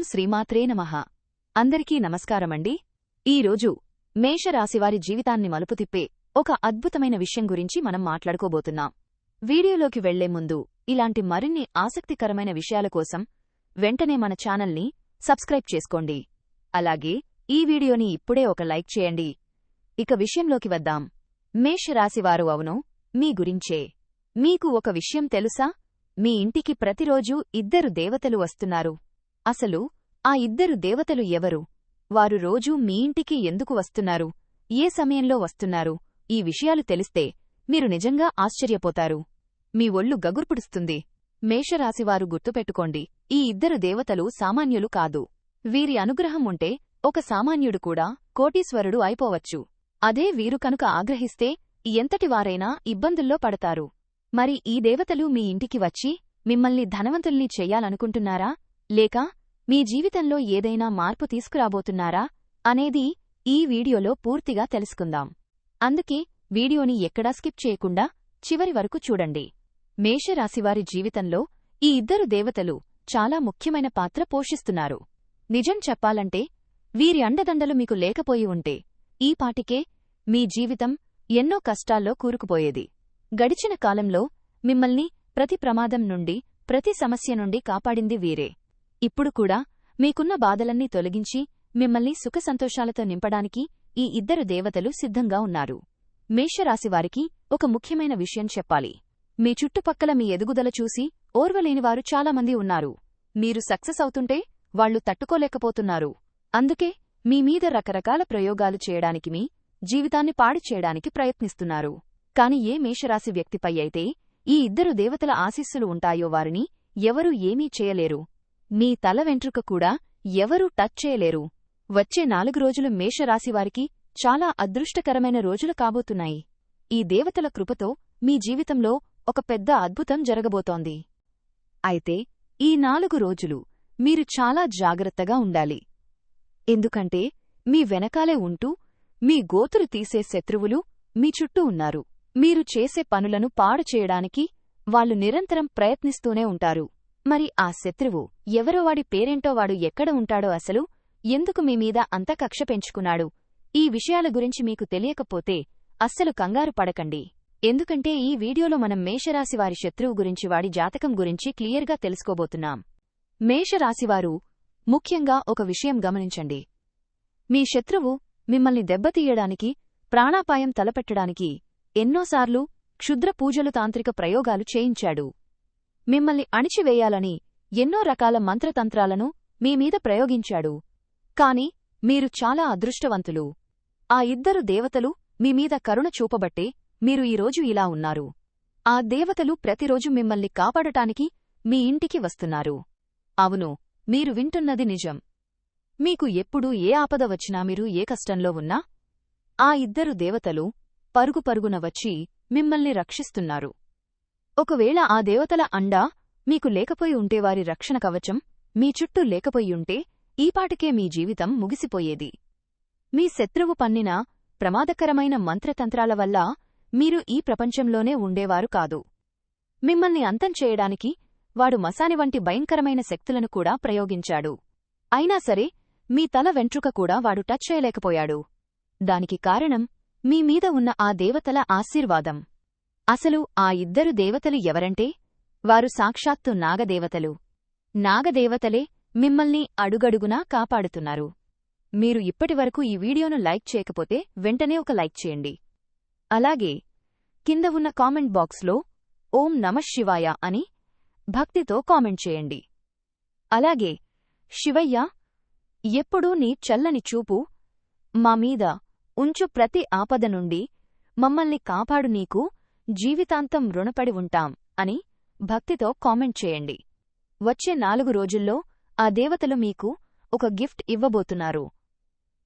శ్రీమాత్రే నమః. అందరికీ నమస్కారమండి. ఈరోజు మేషరాశివారి జీవితాన్ని మలుపు తిప్పే ఒక అద్భుతమైన విషయం గురించి మనం మాట్లాడుకోబోతున్నాం. వీడియోలోకి వెళ్లే ముందు ఇలాంటి మరిన్ని ఆసక్తికరమైన విషయాల కోసం వెంటనే మన ఛానల్ని సబ్స్క్రైబ్ చేసుకోండి. అలాగే ఈ వీడియోని ఇప్పుడే ఒక లైక్ చేయండి. ఇక విషయంలోకి వద్దాం. మేషరాశివారు, అవును, మీ గురించే. మీకు ఒక విషయం తెలుసా? మీ ఇంటికి ప్రతిరోజూ ఇద్దరు దేవతలు వస్తున్నారు. అసలు ఆ ఇద్దరు దేవతలు ఎవరు? వారు రోజూ మీ ఇంటికి ఎందుకు వస్తున్నారు? ఏ సమయంలో వస్తున్నారు? ఈ విషయాలు తెలిస్తే మీరు నిజంగా ఆశ్చర్యపోతారు. మీ ఒళ్ళు గగుర్పుడుస్తుంది. మేషరాశివారు, గుర్తుపెట్టుకోండి, ఈ ఇద్దరు దేవతలు సామాన్యులు కాదు. వీరి అనుగ్రహం ఉంటే ఒక సామాన్యుడు కూడా కోటీశ్వరుడు అయిపోవచ్చు. అదే వీరు కనుక ఆగ్రహిస్తే ఎంతటివారైనా ఇబ్బందుల్లో పడతారు. మరి ఈ దేవతలు మీ ఇంటికి వచ్చి మిమ్మల్ని ధనవంతుల్ని చెయ్యాలనుకుంటున్నారా, లేక మీ జీవితంలో ఏదైనా మార్పు తీసుకురాబోతున్నారా అనేది ఈ వీడియోలో పూర్తిగా తెలుసుకుందాం. అందుకే వీడియోని ఎక్కడా స్కిప్ చేయకుండా చివరి వరకు చూడండి. మేషరాశివారి జీవితంలో ఈ ఇద్దరు దేవతలు చాలా ముఖ్యమైన పాత్ర పోషిస్తున్నారు. నిజం చెప్పాలంటే వీరి అండదండలు మీకు లేకపోయి ఉంటే ఈ పాటికే మీ జీవితం ఎన్నో కష్టాల్లో కూరుకుపోయేది. గడిచిన కాలంలో మిమ్మల్ని ప్రతి ప్రమాదం నుండి, ప్రతి సమస్య నుండి కాపాడింది వీరే. ఇప్పుడు కూడా మీకున్న బాధలన్నీ తొలగించి మిమ్మల్ని సుఖసంతోషాలతో నింపడానికి ఈ ఇద్దరు దేవతలు సిద్ధంగా ఉన్నారు. మేషరాశివారికి ఒక ముఖ్యమైన విషయం చెప్పాలి. మీ చుట్టుపక్కల మీ ఎదుగుదల చూసి ఓర్వలేనివారు చాలామంది ఉన్నారు. మీరు సక్సెస్ అవుతుంటే వాళ్లు తట్టుకోలేకపోతున్నారు. అందుకే మీ మీద రకరకాల ప్రయోగాలు చేయడానికి, మీ జీవితాన్ని పాడు చేయడానికి ప్రయత్నిస్తున్నారు. కాని ఏ మేషరాశి వ్యక్తిపై అయితే ఈ ఇద్దరు దేవతల ఆశీస్సులు ఉంటాయో వారిని ఎవరూ ఏమీ చేయలేరు. మీ తల వెంట్రుక కూడా ఎవరూ టచ్ చేయలేరు. వచ్చే 4 రోజులు మేషరాశివారికి చాలా అదృష్టకరమైన రోజులు కాబోతున్నాయి. ఈ దేవతల కృపతో మీ జీవితంలో ఒక పెద్ద అద్భుతం జరగబోతోంది. అయితే ఈ 4 రోజులు మీరు చాలా జాగ్రత్తగా ఉండాలి. ఎందుకంటే మీ వెనకాలే ఉంటూ మీ గోతులు తీసే శత్రువులు మీ చుట్టూ ఉన్నారు. మీరు చేసే పనులను పాడు చేయడానికి వాళ్లు నిరంతరం ప్రయత్నిస్తూనే ఉంటారు. మరి ఆ శత్రువు ఎవరో, వాడి పేరేంటో, వాడు ఎక్కడ ఉంటాడో, అసలు ఎందుకు మీ మీద అంత కక్ష పెంచుకున్నాడు, ఈ విషయాల గురించి మీకు తెలియకపోతే అస్సలు కంగారు పడకండి. ఎందుకంటే ఈ వీడియోలో మనం మేషరాశివారి శత్రువు గురించి, వాడి జాతకం గురించి క్లియర్గా తెలుసుకోబోతున్నాం. మేషరాశివారు, ముఖ్యంగా ఒక విషయం గమనించండి. మీ శత్రువు మిమ్మల్ని దెబ్బతీయడానికి, ప్రాణాపాయం తలపెట్టడానికి ఎన్నోసార్లు క్షుద్ర పూజలు, తాంత్రిక ప్రయోగాలు చేయించాడు. మిమ్మల్ని అణిచివేయాలని ఎన్నో రకాల మంత్రతంత్రాలను మీమీద ప్రయోగించాడు. కాని మీరు చాలా అదృష్టవంతులు. ఆ ఇద్దరు దేవతలు మీమీద కరుణ చూపబట్టే మీరు ఈరోజు ఇలా ఉన్నారు. ఆ దేవతలు ప్రతిరోజు మిమ్మల్ని కాపాడటానికి మీ ఇంటికి వస్తున్నారు. అవును, మీరు వింటున్నది నిజం. మీకు ఎప్పుడు ఏ ఆపద వచ్చినా, మీరు ఏ కష్టంలో ఉన్నా ఆ ఇద్దరు దేవతలు పరుగు పరుగున వచ్చి మిమ్మల్ని రక్షిస్తున్నారు. ఒకవేళ ఆ దేవతల అండ మీకు లేకపోయి ఉంటే, వారి రక్షణ కవచం మీ చుట్టూ లేకపోయుంటే ఈపాటికే మీ జీవితం ముగిసిపోయేది. మీ శత్రువు పన్నిన ప్రమాదకరమైన మంత్రతంత్రాల వల్ల మీరు ఈ ప్రపంచంలోనే ఉండేవారు కాదు. మిమ్మల్ని అంతం చేయడానికి వాడు మసాని వంటి భయంకరమైన శక్తులను కూడా ప్రయోగించాడు. అయినా సరే మీ తల వెంట్రుక కూడా వాడు టచ్ చేయలేకపోయాడు. దానికి కారణం మీ మీద ఉన్న ఆ దేవతల ఆశీర్వాదం. అసలు ఆ ఇద్దరు దేవతలు ఎవరంటే, వారు సాక్షాత్తు నాగదేవతలు. నాగదేవతలే మిమ్మల్ని అడుగడుగునా కాపాడుతున్నారు. మీరు ఇప్పటివరకు ఈ వీడియోను లైక్ చేయకపోతే వెంటనే ఒక లైక్ చేయండి. అలాగే కింద ఉన్న కామెంట్ బాక్స్లో ఓం నమః శివాయ అని భక్తితో కామెంట్ చేయండి. అలాగే, శివయ్య, ఎప్పుడూ నీ చల్లని చూపు మా మీద ఉంచు, ప్రతి ఆపద నుండి మమ్మల్ని కాపాడు, నీకు జీవితాంతం రుణపడి ఉంటాం అని భక్తితో కామెంట్ చేయండి. వచ్చే 4 రోజుల్లో ఆ దేవతలు మీకు ఒక గిఫ్ట్ ఇవ్వబోతున్నారు.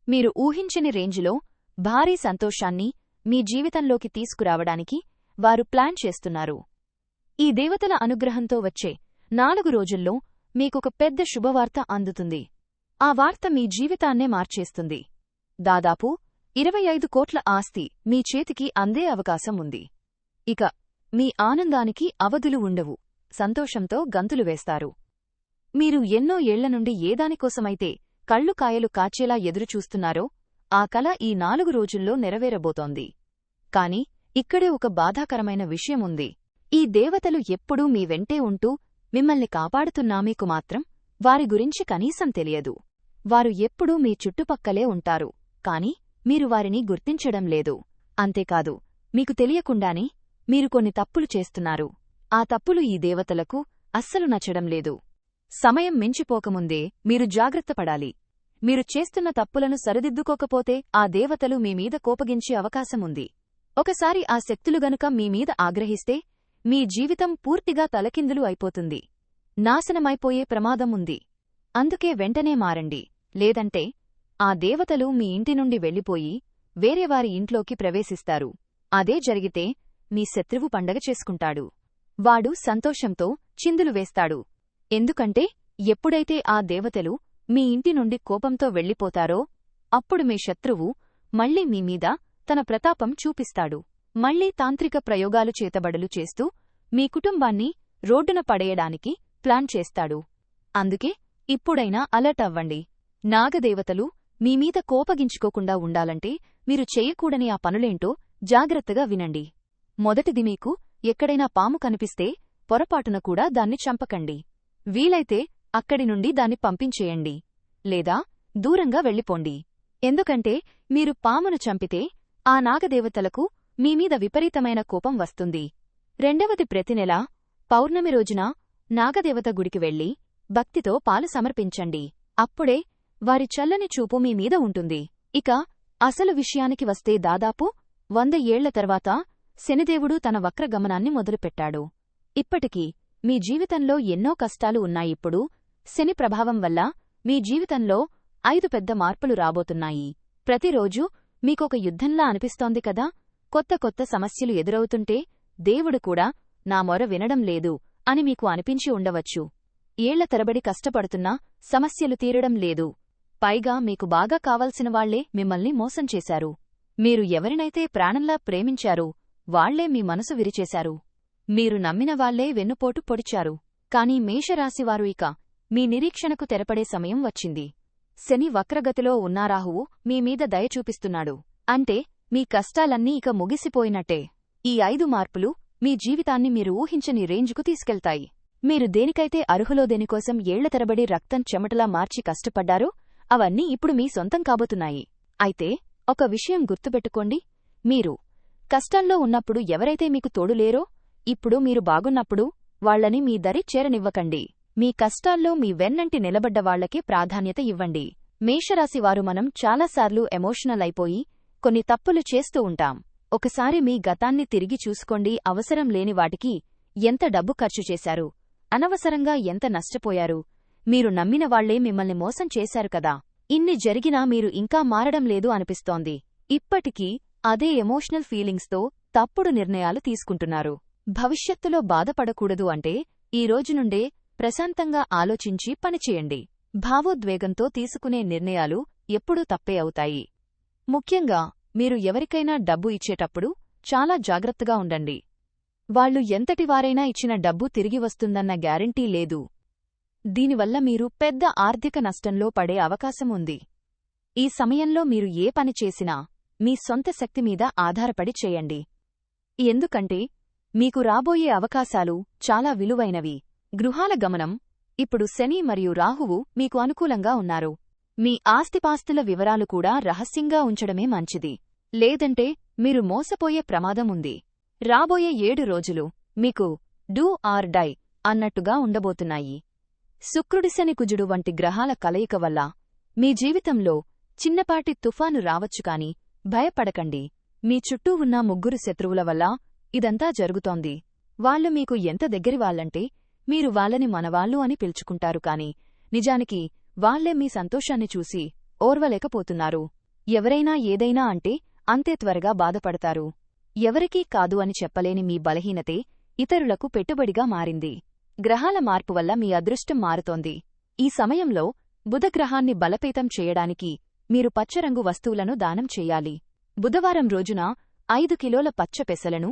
మీరు ఊహించని రేంజ్లో భారీ సంతోషాన్ని మీ జీవితంలోకి తీసుకురావడానికి వారు ప్లాన్ చేస్తున్నారు. ఈ దేవతల అనుగ్రహంతో వచ్చే 4 రోజుల్లో మీకొక పెద్ద శుభవార్త అందుతుంది. ఆ వార్త మీ జీవితాన్నే మార్చేస్తుంది. దాదాపు 25 కోట్ల ఆస్తి మీ చేతికి అందే అవకాశం ఉంది. ఇక మీ ఆనందానికి అవధులు ఉండవు. సంతోషంతో గంతులు వేస్తారు. మీరు ఎన్నో ఏళ్ల నుండి ఏదానికోసమైతే కళ్ళు కాయలు కాచేలా ఎదురుచూస్తున్నారో ఆ కల ఈ 4 రోజుల్లో నెరవేరబోతోంది. కాని ఇక్కడే ఒక బాధాకరమైన విషయముంది. ఈ దేవతలు ఎప్పుడూ మీ వెంటే ఉంటూ మిమ్మల్ని కాపాడుతున్నా మీకు మాత్రం వారి గురించి కనీసం తెలియదు. వారు ఎప్పుడూ మీ చుట్టుపక్కలే ఉంటారు, కాని మీరు వారిని గుర్తించడం లేదు. అంతేకాదు, మీకు తెలియకుండానే మీరు కొన్ని తప్పులు చేస్తున్నారు. ఆ తప్పులు ఈ దేవతలకు అస్సలు నచ్చడం లేదు. సమయం మించిపోకముందే మీరు జాగ్రత్తపడాలి. మీరు చేస్తున్న తప్పులను సరిదిద్దుకోకపోతే ఆ దేవతలు మీమీద కోపగించే అవకాశముంది. ఒకసారి ఆ శక్తులు గనుక మీమీద ఆగ్రహిస్తే మీ జీవితం పూర్తిగా తలకిందులు అయిపోతుంది. నాశనమైపోయే ప్రమాదముంది. అందుకే వెంటనే మారండి. లేదంటే ఆ దేవతలు మీ ఇంటి నుండి వెళ్ళిపోయి వేరేవారి ఇంట్లోకి ప్రవేశిస్తారు. అదే జరిగితే మీ శత్రువు పండగ చేసుకుంటాడు. వాడు సంతోషంతో చిందులు వేస్తాడు. ఎందుకంటే ఎప్పుడైతే ఆ దేవతలు మీ ఇంటి నుండి కోపంతో వెళ్ళిపోతారో అప్పుడు మీ శత్రువు మళ్లీ మీమీద తన ప్రతాపం చూపిస్తాడు. మళ్లీ తాంత్రిక ప్రయోగాలు చేతబడులు చేస్తూ మీ కుటుంబాన్ని రోడ్డున పడేయడానికి ప్లాన్ చేస్తాడు. అందుకే ఇప్పుడైనా అలర్ట్ అవ్వండి. నాగదేవతలు మీమీద కోపగించుకోకుండా ఉండాలంటే మీరు చెయ్యకూడని ఆ పనులేంటో జాగ్రత్తగా వినండి. మొదటిది, మీకు ఎక్కడైనా పాము కనిపిస్తే పొరపాటున కూడా దాన్ని చంపకండి. వీలైతే అక్కడి నుండి దాన్ని పంపించేయండి. లేదా దూరంగా వెళ్ళిపోండి. ఎందుకంటే మీరు పామును చంపితే ఆ నాగదేవతలకు మీమీద విపరీతమైన కోపం వస్తుంది. రెండవది, ప్రతి నెల పౌర్ణమి రోజున నాగదేవత గుడికి వెళ్లి భక్తితో పాలు సమర్పించండి. అప్పుడే వారి చల్లని చూపు మీమీద ఉంటుంది. ఇక అసలు విషయానికి వస్తే దాదాపు 100 ఏళ్ల తర్వాత శనిదేవుడు తన వక్రగమనాన్ని మొదలుపెట్టాడు. ఇప్పటికీ మీ జీవితంలో ఎన్నో కష్టాలు ఉన్నాయిప్పుడు. శని ప్రభావం వల్ల మీ జీవితంలో 5 పెద్ద మార్పులు రాబోతున్నాయి. ప్రతిరోజూ మీకొక యుద్ధంలా అనిపిస్తోంది కదా. కొత్త కొత్త సమస్యలు ఎదురవుతుంటే దేవుడు కూడా నా మొర వినడం లేదు అని మీకు అనిపించి ఉండవచ్చు. ఏళ్ల తరబడి కష్టపడుతున్నా సమస్యలు తీరడం లేదు. పైగా మీకు బాగా కావలసిన వాళ్లే మిమ్మల్ని మోసం చేశారు. మీరు ఎవరినైతే ప్రాణంలా ప్రేమించారో వాళ్లే మీ మనసు విరిచేశారు. మీరు నమ్మిన వాళ్లే వెన్నుపోటు పొడిచారు. కాని మేషరాశివారు ఇక మీ నిరీక్షణకు తెరపడే సమయం వచ్చింది. శని వక్రగతిలో ఉన్న రాహువు మీమీద దయ చూపిస్తున్నాడు. అంటే మీ కష్టాలన్నీ ఇక ముగిసిపోయినట్టే. ఈ 5 మార్పులు మీ జీవితాన్ని మీరు ఊహించని రేంజ్కు తీసుకెళ్తాయి. మీరు దేనికైతే అర్హులో దేనికోసం ఏళ్ల తరబడి రక్తం చెమటలా మార్చి కష్టపడ్డారో అవన్నీ ఇప్పుడు మీ సొంతం కాబోతున్నాయి. అయితే ఒక విషయం గుర్తుపెట్టుకోండి. మీరు కష్టంలో ఉన్నప్పుడు ఎవరైతే మీకు తోడులేరో ఇప్పుడు మీరు బాగున్నప్పుడు వాళ్లని మీ దరి చేరనివ్వకండి. మీ కష్టాల్లో మీ వెన్నంటి నిలబడ్డవాళ్లకే ప్రాధాన్యత ఇవ్వండి. మేషరాశివారు మనం చాలాసార్లు ఎమోషనల్ అయిపోయి కొన్ని తప్పులు చేస్తూ ఉంటాం. ఒకసారి మీ గతాన్ని తిరిగి చూసుకోండి. అవసరం లేని వాటికి ఎంత డబ్బు ఖర్చు చేశారు, అనవసరంగా ఎంత నష్టపోయారు. మీరు నమ్మిన వాళ్లే మిమ్మల్ని మోసం చేశారు కదా. ఇన్ని జరిగినా మీరు ఇంకా మారడం లేదు అనిపిస్తోంది. ఇప్పటికీ అదే ఎమోషనల్ ఫీలింగ్స్తో తప్పుడు నిర్ణయాలు తీసుకుంటున్నారు. భవిష్యత్తులో బాధపడకూడదు అంటే ఈ రోజు నుండే ప్రశాంతంగా ఆలోచించి పనిచేయండి. భావోద్వేగంతో తీసుకునే నిర్ణయాలు ఎప్పుడూ తప్పే అవుతాయి. ముఖ్యంగా మీరు ఎవరికైనా డబ్బు ఇచ్చేటప్పుడు చాలా జాగ్రత్తగా ఉండండి. వాళ్లు ఎంతటివారైనా ఇచ్చిన డబ్బు తిరిగి వస్తుందన్న గ్యారంటీ లేదు. దీనివల్ల మీరు పెద్ద ఆర్థిక నష్టంలో పడే అవకాశం ఉంది. ఈ సమయంలో మీరు ఏ పని చేసినా మీ సొంత శక్తి మీద ఆధారపడి చేయండి. ఎందుకంటే మీకు రాబోయే అవకాశాలు చాలా విలువైనవి. గృహాల గమనం. ఇప్పుడు శని మరియు రాహువు మీకు అనుకూలంగా ఉన్నారు. మీ ఆస్తిపాస్తుల వివరాలు కూడా రహస్యంగా ఉంచడమే మంచిది. లేదంటే మీరు మోసపోయే ప్రమాదం ఉంది. రాబోయే 7 రోజులు మీకు డూ ఆర్ డై అన్నట్టుగా ఉండబోతున్నాయి. శుక్రుడి శని కుజుడు వంటి గ్రహాల కలయిక వల్ల మీ జీవితంలో చిన్నపాటి తుఫాను రావచ్చు. కాని భయపడకండి. మీ చుట్టూ ఉన్న 3 శత్రువుల వల్ల ఇదంతా జరుగుతోంది. వాళ్లు మీకు ఎంత దగ్గరివాళ్లంటే మీరు వాళ్లని మనవాళ్లు అని పిలుచుకుంటారు. కాని నిజానికి వాళ్లే మీ సంతోషాన్ని చూసి ఓర్వలేకపోతున్నారు. ఎవరైనా ఏదైనా అంటే అంతే త్వరగా బాధపడతారు. ఎవరికీ కాదు అని చెప్పలేని మీ బలహీనతే ఇతరులకు పెట్టుబడిగా మారింది. గ్రహాల మార్పు వల్ల మీ అదృష్టం మారుతోంది. ఈ సమయంలో బుధగ్రహాన్ని బలపేతం చేయడానికి మీరు పచ్చరంగు వస్తువులను దానం చెయ్యాలి. బుధవారం రోజున 5 కిలోల పచ్చ పెసలను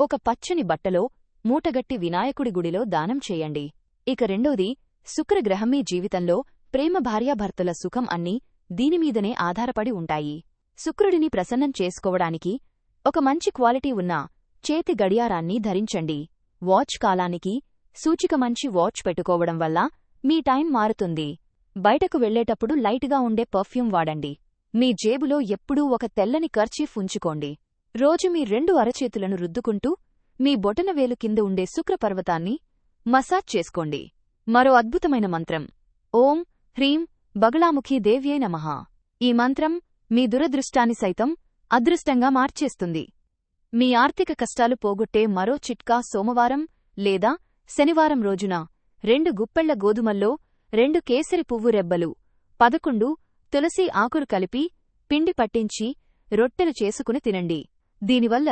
ఒక పచ్చని బట్టలో మూటగట్టి వినాయకుడి గుడిలో దానం చేయండి. ఇక రెండోది, శుక్రగ్రహం మీ జీవితంలో ప్రేమ, భార్యాభర్తల సుఖం అన్నీ దీనిమీదనే ఆధారపడి ఉంటాయి. శుక్రుడిని ప్రసన్నం చేసుకోవడానికి ఒక మంచి క్వాలిటీ ఉన్న చేతి గడియారాన్ని ధరించండి. వాచ్ కాలానికి సూచిక మంచి వాచ్ పెట్టుకోవడం వల్ల మీ టైం మారుతుంది. బయటకు వెళ్లేటప్పుడు లైట్గా ఉండే పర్ఫ్యూమ్ వాడండి. మీ జేబులో ఎప్పుడూ ఒక తెల్లని కర్చీఫ్ ఉంచుకోండి. రోజు మీ 2 అరచేతులను రుద్దుకుంటూ మీ బొటనవేలు కింద ఉండే శుక్రపర్వతాన్ని మసాజ్ చేసుకోండి. మరో అద్భుతమైన మంత్రం ఓం హ్రీం బగళాముఖీ దేవ్యై నమః. ఈ మంత్రం మీ దురదృష్టాన్ని సైతం అదృష్టంగా మార్చేస్తుంది. మీ ఆర్థిక కష్టాలు పోగొట్టే మరో చిట్కా సోమవారం లేదా శనివారం రోజున 2 గుప్పెళ్ల గోధుమల్లో 2 కేసరి పువ్వు రెబ్బలు, 11 తులసి ఆకులు కలిపి పిండి పట్టించి రొట్టెలు చేసుకుని తినండి. దీనివల్ల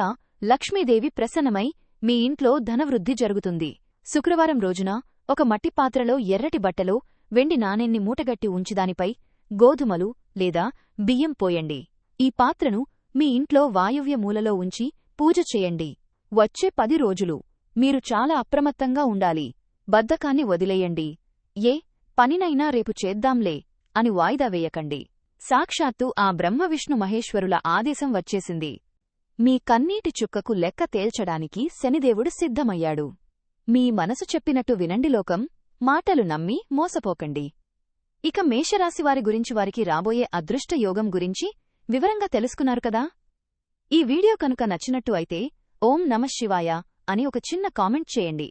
లక్ష్మీదేవి ప్రసన్నమై మీ ఇంట్లో ధనవృద్ధి జరుగుతుంది. శుక్రవారం రోజున ఒక మట్టి పాత్రలో ఎర్రటి బట్టలో వెండి నాణెన్ని మూటగట్టి ఉంచి దానిపై గోధుమలు లేదా బియ్యం పోయండి. ఈ పాత్రను మీ ఇంట్లో వాయువ్య మూలలో ఉంచి పూజ చేయండి. వచ్చే 10 రోజులు మీరు చాలా అప్రమత్తంగా ఉండాలి. బద్ధకాన్ని వదిలేయండి. ఏ పనినైనా రేపు చేద్దాంలే అని వాయిదా వేయకండి. సాక్షాత్తు ఆ బ్రహ్మ విష్ణు మహేశ్వరుల ఆదేశం వచ్చేసింది. మీ కన్నీటి చుక్కకు లెక్క తేల్చడానికి శనిదేవుడు సిద్ధమయ్యాడు. మీ మనసు చెప్పినట్టు వినండి. లోకం మాటలు నమ్మి మోసపోకండి. ఇక మేషరాశివారి గురించి, వారికి రాబోయే అదృష్ట యోగం గురించి వివరంగా తెలుసుకున్నారు కదా. ఈ వీడియో కనుక నచ్చినట్టు అయితే ఓం నమఃశివాయ అని ఒక చిన్న కామెంట్ చేయండి.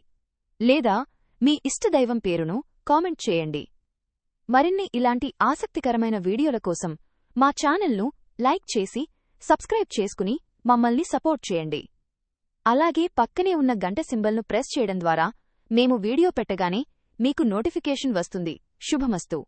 లేదా మీ ఇష్టదైవం పేరును కామెంట్ చేయండి. మరిన్ని ఇలాంటి ఆసక్తికరమైన వీడియోల కోసం మా ఛానల్ను లైక్ చేసి సబ్స్క్రైబ్ చేసుకుని మమ్మల్ని సపోర్ట్ చేయండి. అలాగే పక్కనే ఉన్న గంట సింబల్ను ప్రెస్ చేయడం ద్వారా మేము వీడియో పెట్టగానే మీకు నోటిఫికేషన్ వస్తుంది. శుభమస్తు.